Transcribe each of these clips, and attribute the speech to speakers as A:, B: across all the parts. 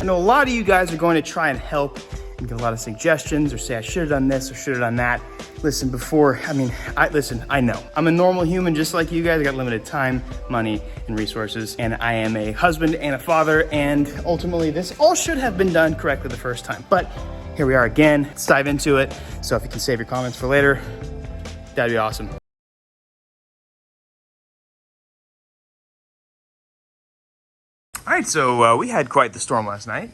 A: know a lot of you guys are going to try and help and give a lot of suggestions or say I should have done this or should have done that. Listen, I know. I'm a normal human just like you guys. I got limited time, money, and resources, and I am a husband and a father, and ultimately this all should have been done correctly the first time. But here we are again. Let's dive into it. So if you can save your comments for later, that'd be awesome. All right, so we had quite the storm last night.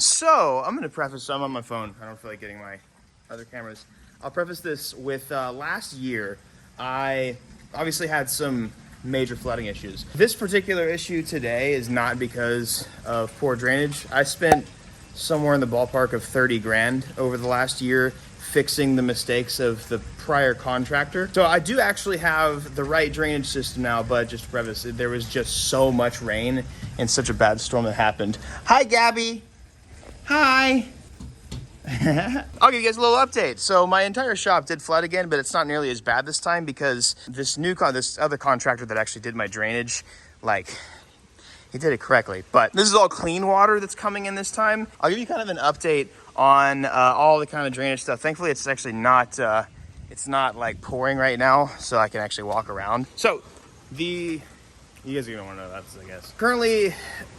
A: So I'm gonna preface, I'm on my phone. I don't feel like getting my other cameras. I'll preface this with last year, I obviously had some major flooding issues. This particular issue today is not because of poor drainage. I spent somewhere in the ballpark of 30 grand over the last year fixing the mistakes of the prior contractor. So I do actually have the right drainage system now, but just to preface, there was just so much rain and such a bad storm that happened. Hi, Gabby. Hi. I'll give you guys a little update. So my entire shop did flood again, but it's not nearly as bad this time because this other contractor that actually did my drainage, he did it correctly. But this is all clean water that's coming in this time. I'll give you kind of an update on all the kind of drainage stuff. Thankfully, it's actually not, it's not like pouring right now, so I can actually walk around. So you guys are gonna want to know that, I guess. Currently,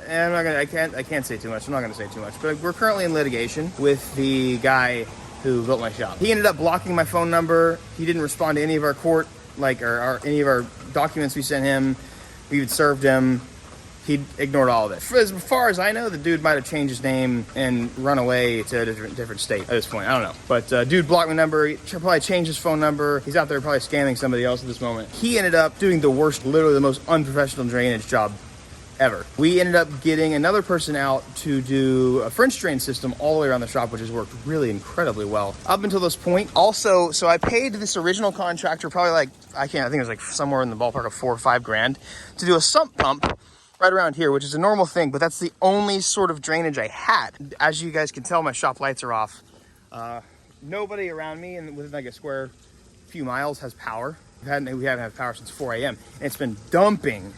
A: and I can't say too much. I'm not gonna say too much, but we're currently in litigation with the guy who built my shop. He ended up blocking my phone number. He didn't respond to any of our court, or any of our documents we sent him. We had served him. He ignored all of it. As far as I know, the dude might have changed his name and run away to a different state at this point. I don't know. But dude blocked my number. He probably changed his phone number. He's out there probably scamming somebody else at this moment. He ended up doing the worst, literally the most unprofessional drainage job ever. We ended up getting another person out to do a French drain system all the way around the shop, which has worked really incredibly well up until this point. Also, so I paid this original contractor probably I think it was somewhere in the ballpark of 4 or 5 grand to do a sump pump right around here, which is a normal thing, but that's the only sort of drainage I had. As you guys can tell, my shop lights are off. Nobody around me and within a square few miles has power. We haven't had power since 4 a.m. and it's been dumping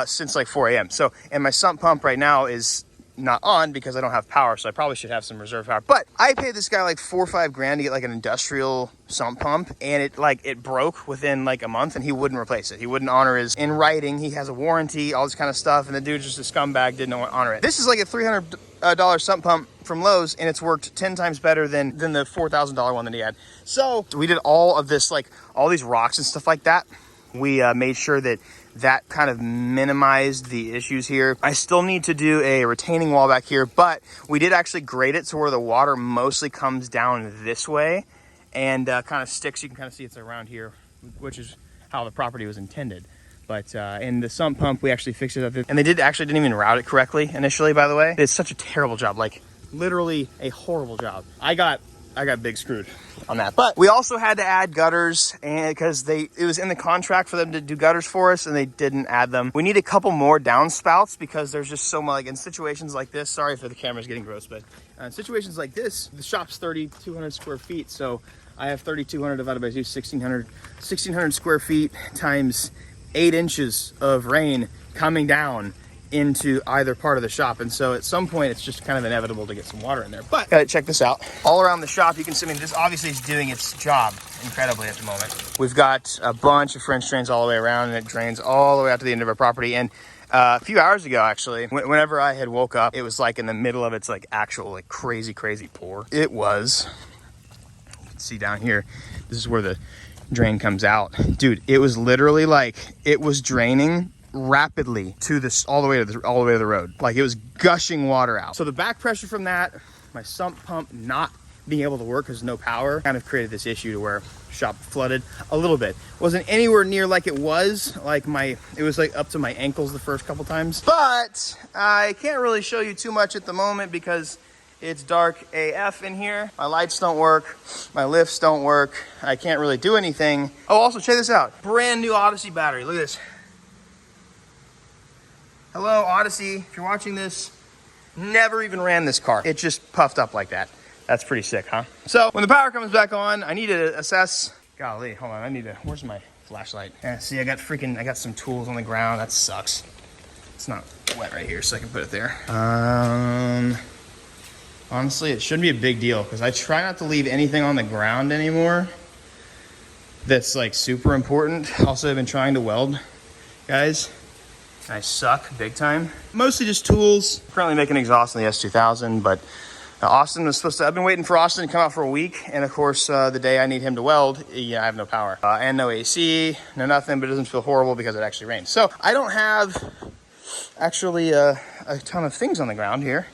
A: since 4 a.m. So, and my sump pump right now is not on because I don't have power, so I probably should have some reserve power. But I paid this guy 4 or 5 grand to get an industrial sump pump, and it broke within a month, and he wouldn't replace it. He wouldn't honor his in writing. He has a warranty, all this kind of stuff, and the dude's just a scumbag, didn't honor it. This is a $300 sump pump from Lowe's, and it's worked 10 times better than the $4,000 one that he had. So we did all of this, all these rocks and stuff like that. We made sure that kind of minimized the issues here. I still need to do a retaining wall back here, but we did actually grade it to where the water mostly comes down this way and kind of sticks. You can kind of see it's around here, which is how the property was intended. But in the sump pump, we actually fixed it up. And they didn't even route it correctly initially, by the way. It's such a terrible job, literally a horrible job. I got big screwed on that. But we also had to add gutters, and because it was in the contract for them to do gutters for us, and they didn't add them. We need a couple more downspouts because there's just so much, in situations like this, sorry if the camera's getting gross, but in situations like this, the shop's 3,200 square feet. So I have 3,200 divided by 2, 1,600 square feet times 8 inches of rain coming down into either part of the shop, and so at some point it's just kind of inevitable to get some water in there. But check this out. All around the shop, you can see, this obviously is doing its job incredibly at the moment. We've got a bunch of French drains all the way around, and it drains all the way out to the end of our property. And a few hours ago, actually, whenever I had woke up, it was in the middle of its actual crazy pour. It was, you can see down here, this is where the drain comes out. Dude, it was literally it was draining rapidly to this all the way to the road. It was gushing water out. So the back pressure from that, my sump pump not being able to work because no power, kind of created this issue to where shop flooded a little bit. Wasn't anywhere near like it was. It was up to my ankles the first couple times. But I can't really show you too much at the moment because it's dark AF in here. My lights don't work. My lifts don't work. I can't really do anything. Oh, also check this out. Brand new Odyssey battery. Look at this. Hello, Odyssey. If you're watching this, never even ran this car. It just puffed up like that. That's pretty sick, huh? So when the power comes back on, I need to assess. Golly, hold on. Where's my flashlight. Yeah, see, I got some tools on the ground. That sucks. It's not wet right here, so I can put it there. Honestly, it shouldn't be a big deal because I try not to leave anything on the ground anymore that's like super important. Also, I've been trying to weld, guys. I suck big time. Mostly just tools. Currently making exhaust on the S2000, but Austin was supposed to, I've been waiting for Austin to come out for a week. And of course, the day I need him to weld, yeah, I have no power. And no AC, no nothing, but it doesn't feel horrible because it actually rains. So I don't have actually a ton of things on the ground here.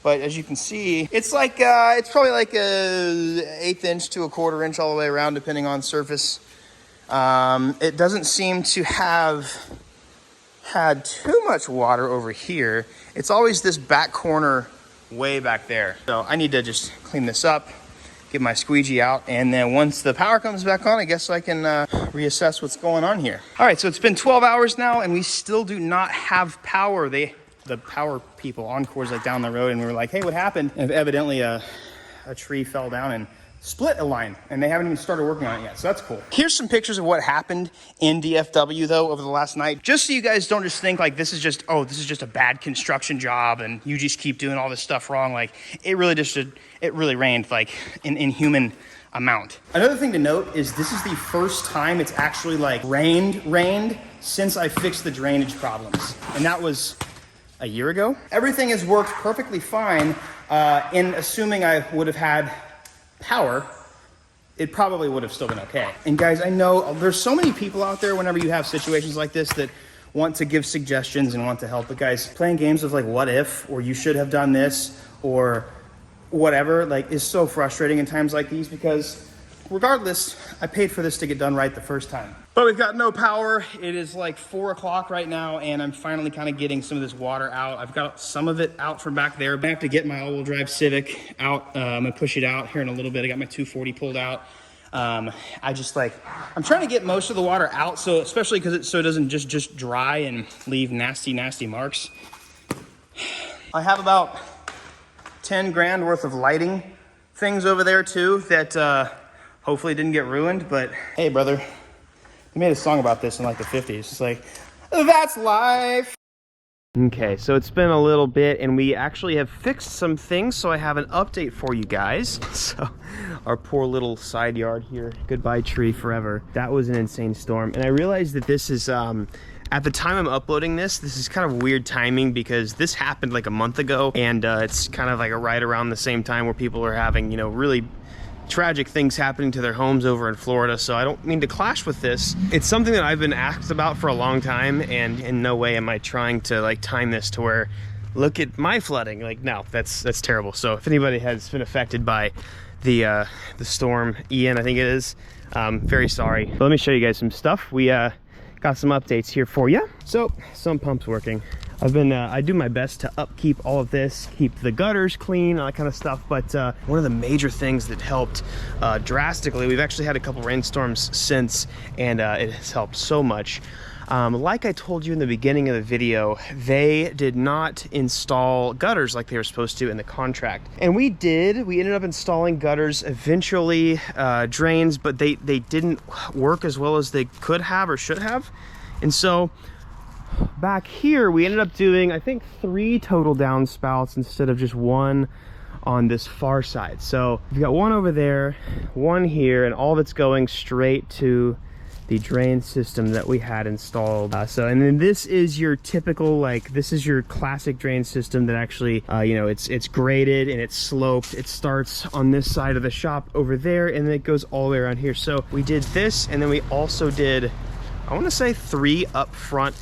A: But as you can see, it's like, it's probably like a 1/8 inch to a 1/4 inch all the way around, depending on surface. It doesn't seem to have had too much water over here. It's always this back corner way back there. So I need to just clean this up, get my squeegee out, and then once the power comes back on, I guess I can reassess what's going on here. All right, so it's been 12 hours now, and we still do not have power. The power people, Encore's like down the road, and we were like, hey, what happened? And evidently a tree fell down and split a line, and they haven't even started working on it yet, so that's cool. Here's some pictures of what happened in DFW though over the last night, just so you guys don't just think like this is just a bad construction job and you just keep doing all this stuff wrong. Like it really rained like an inhuman amount. Another thing to note is this is the first time it's actually like rained since I fixed the drainage problems, and that was a year ago. Everything has worked perfectly fine, in assuming I would have had power, it probably would have still been okay. And guys, I know there's so many people out there whenever you have situations like this that want to give suggestions and want to help, but guys, playing games of like what if, or you should have done this, or whatever, like is so frustrating in times like these, because regardless, I paid for this to get done right the first time. But we've got no power. It is like 4 o'clock right now, and I'm finally kind of getting some of this water out. I've got some of it out from back there. I have to get my all-wheel drive Civic out. I'm gonna push it out here in a little bit. I got my 240 pulled out. I'm trying to get most of the water out, so especially because it doesn't just dry and leave nasty marks. I have about 10 grand worth of lighting things over there too that hopefully didn't get ruined, but hey, brother, they made a song about this in like the 50s. It's like, that's life. Okay, so it's been a little bit, and we actually have fixed some things, so I have an update for you guys. So our poor little side yard here, goodbye tree forever. That was an insane storm, and I realized that this is, at the time I'm uploading this is kind of weird timing because this happened like a month ago, and it's kind of like right around the same time where people are having, you know, really tragic things happening to their homes over in Florida. So I don't mean to clash with this. It's something that I've been asked about for a long time, and in no way am I trying to like time this to where, look at my flooding. Like, no, that's terrible. So if anybody has been affected by the storm Ian, I think it is, very sorry. But let me show you guys some stuff. We got some updates here for you. So some pumps working. I do my best to upkeep all of this, keep the gutters clean, all that kind of stuff. But one of the major things that helped drastically, we've actually had a couple rainstorms since, and it has helped so much. Like I told you in the beginning of the video, they did not install gutters like they were supposed to in the contract. And we ended up installing gutters eventually, drains, but they didn't work as well as they could have or should have. And so back here, we ended up doing, I think, 3 total downspouts instead of just 1 on this far side. So we've got 1 over there, 1 here, and all of it's going straight to the drain system that we had installed. And then this is your typical, like, this is your classic drain system that actually, you know, it's graded and it's sloped. It starts on this side of the shop over there, and then it goes all the way around here. So we did this, and then we also did, I want to say 3 up front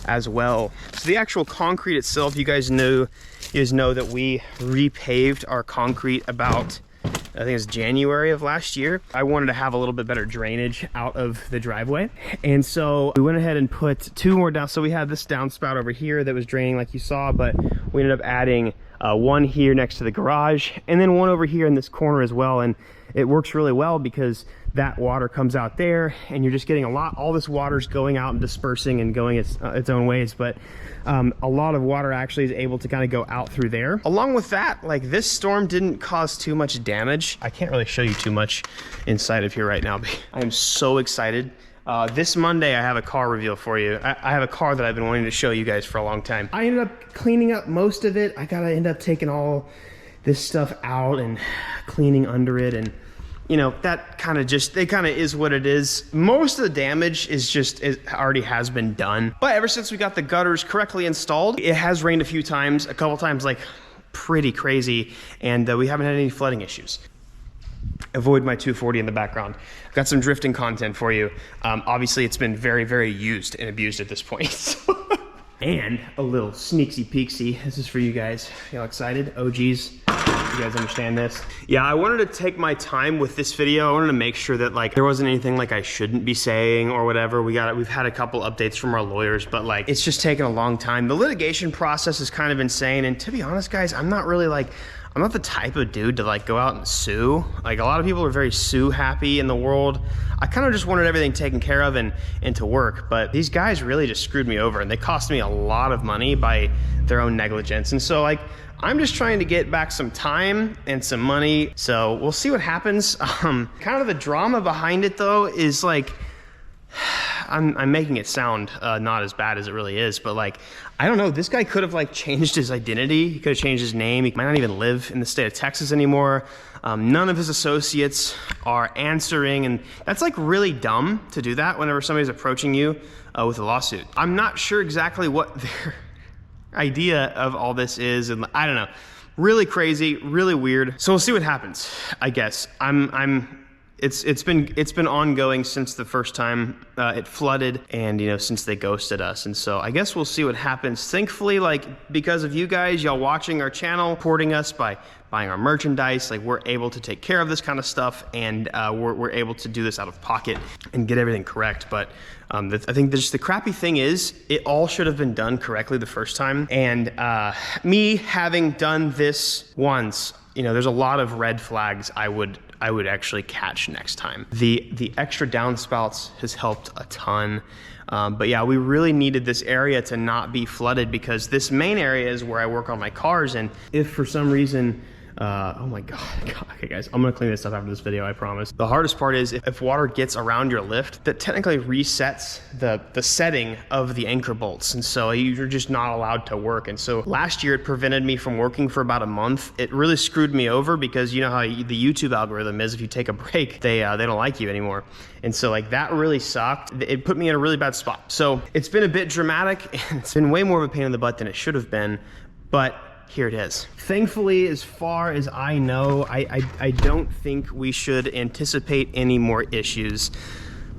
A: as well. So the actual concrete itself, you guys know that we repaved our concrete about, I think it's January of last year. I wanted to have a little bit better drainage out of the driveway, and so we went ahead and put 2 more down. So we had this downspout over here that was draining like you saw, but we ended up adding 1 here next to the garage, and then 1 over here in this corner as well. And it works really well because that water comes out there, and you're just getting all this water's going out and dispersing and going its own ways, but a lot of water actually is able to kind of go out through there. Along with that, like, this storm didn't cause too much damage. I can't really show you too much inside of here right now, but I am so excited This Monday, I have a car reveal for you. I have a car that I've been wanting to show you guys for a long time. I ended up cleaning up most of it. I gotta end up taking all this stuff out and cleaning under it, and you know, that kind of is what it is. Most of the damage it already has been done. But ever since we got the gutters correctly installed, it has rained a few times, a couple times like pretty crazy, and we haven't had any flooding issues. Avoid my 240 in the background. Got some drifting content for you. Obviously, it's been very, very used and abused at this point. And a little sneaksy peeksy. This is for you guys. Y'all excited? OGs. You guys understand this? Yeah, I wanted to take my time with this video. I wanted to make sure that like there wasn't anything like I shouldn't be saying or whatever. We've had a couple updates from our lawyers, but like it's just taken a long time. The litigation process is kind of insane, and to be honest, guys, I'm not the type of dude to like go out and sue. Like a lot of people are very sue happy in the world. I kind of just wanted everything taken care of and to work, but these guys really just screwed me over, and they cost me a lot of money by their own negligence. And so like, I'm just trying to get back some time and some money. So we'll see what happens. Kind of the drama behind it though is like, I'm making it sound not as bad as it really is, but like, I don't know, this guy could have like changed his identity. He could have changed his name. He might not even live in the state of Texas anymore. None of his associates are answering, and that's like really dumb to do that whenever somebody's approaching you with a lawsuit. I'm not sure exactly what their idea of all this is, and I don't know, really crazy, really weird. So we'll see what happens, I guess. It's been ongoing since the first time it flooded, and you know, since they ghosted us, and so I guess we'll see what happens. Thankfully, like because of you guys, y'all watching our channel, supporting us by buying our merchandise, like we're able to take care of this kind of stuff, and we're able to do this out of pocket and get everything correct. But I think just the crappy thing is it all should have been done correctly the first time, and me having done this once, you know, there's a lot of red flags I would actually catch next time. The extra downspouts has helped a ton. But yeah, we really needed this area to not be flooded, because this main area is where I work on my cars, and if for some reason, oh my God. Okay guys, I'm gonna clean this up after this video, I promise. The hardest part is if water gets around your lift, that technically resets the setting of the anchor bolts, and so you're just not allowed to work. And so last year it prevented me from working for about a month. It really screwed me over, because you know how the YouTube algorithm is, if you take a break, they don't like you anymore. And so like that really sucked. It put me in a really bad spot. So it's been a bit dramatic, and it's been way more of a pain in the butt than it should have been, but here it is. Thankfully, as far as I know, I don't think we should anticipate any more issues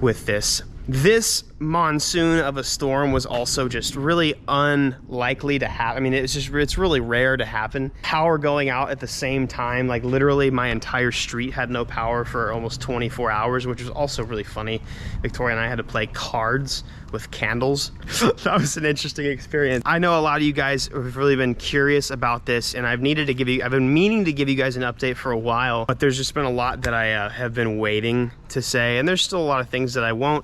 A: with this. This monsoon of a storm was also just really unlikely to happen. I mean, it's really rare to happen. Power going out at the same time, like literally my entire street had no power for almost 24 hours, which was also really funny. Victoria and I had to play cards with candles. That was an interesting experience. I know a lot of you guys have really been curious about this, and I've been meaning to give you guys an update for a while, but there's just been a lot that I have been waiting to say, and there's still a lot of things that I won't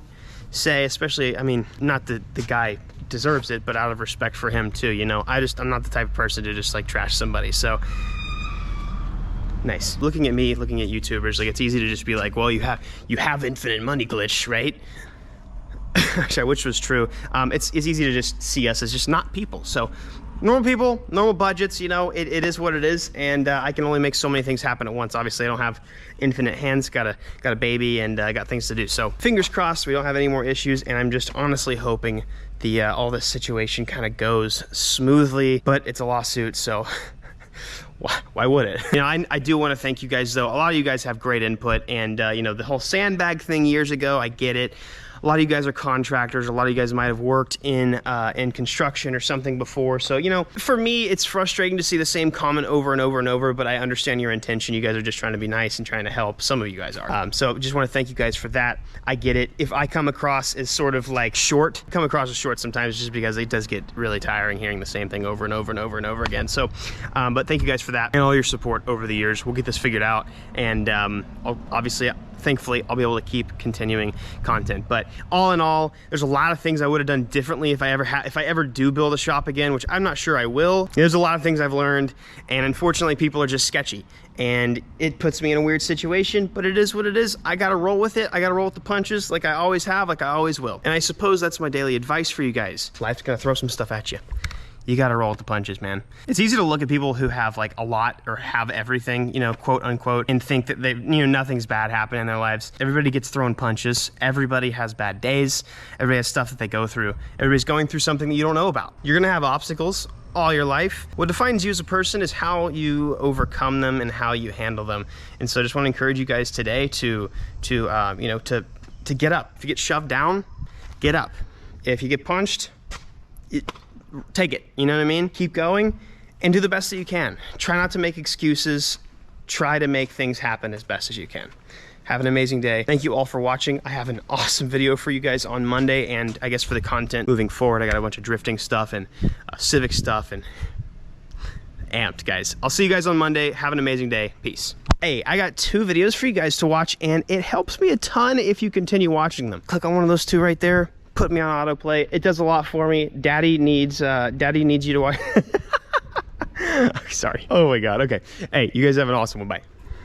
A: say, especially, I mean, not that the guy deserves it, but out of respect for him too, you know. I'm not the type of person to just like trash somebody. So nice. Looking at me, looking at YouTubers, like it's easy to just be like, well, you have infinite money glitch, right? Actually, which was true. It's easy to just see us as just not people. So normal people, normal budgets, you know, it is what it is, and I can only make so many things happen at once. Obviously, I don't have infinite hands, got a baby, and I got things to do. So fingers crossed we don't have any more issues, and I'm just honestly hoping all this situation kind of goes smoothly, but it's a lawsuit, so why would it? You know, I do want to thank you guys, though. A lot of you guys have great input, and you know, the whole sandbag thing years ago, I get it. A lot of you guys are contractors. A lot of you guys might have worked in construction or something before. So, you know, for me, it's frustrating to see the same comment over and over and over, but I understand your intention. You guys are just trying to be nice and trying to help. Some of you guys are. So just want to thank you guys for that. I get it. If I come across as sort of like short sometimes, just because it does get really tiring hearing the same thing over and over and over and over again. So, but thank you guys for that and all your support over the years. We'll get this figured out. And obviously,
B: thankfully I'll be able to keep continuing content. But all in all, there's a lot of things I would have done differently if I ever do build a shop again, which I'm not sure I will. There's a lot of things I've learned, and unfortunately people are just sketchy, and it puts me in a weird situation, but it is what it is. I gotta roll with it. I gotta roll with the punches like I always have, like I always will. And I suppose that's my daily advice for you guys. Life's gonna throw some stuff at you. You gotta roll with the punches, man. It's easy to look at people who have like a lot or have everything, you know, quote unquote, and think that they, you know, nothing's bad happening in their lives. Everybody gets thrown punches. Everybody has bad days. Everybody has stuff that they go through. Everybody's going through something that you don't know about. You're gonna have obstacles all your life. What defines you as a person is how you overcome them and how you handle them. And so I just want to encourage you guys today to get up. If you get shoved down, get up. If you get punched, take it, you know what I mean? Keep going and do the best that you can. Try not to make excuses. Try to make things happen as best as you can. Have an amazing day. Thank you all for watching. I have an awesome video for you guys on Monday, and I guess for the content moving forward, I got a bunch of drifting stuff and civic stuff, and amped, guys. I'll see you guys on Monday. Have an amazing day. Peace. Hey, I got 2 videos for you guys to watch, and it helps me a ton if you continue watching them. Click on one of those 2 right there. Put me on autoplay. It does a lot for me. Daddy needs you to watch. Sorry. Oh my God. Okay. Hey, you guys have an awesome one. Bye.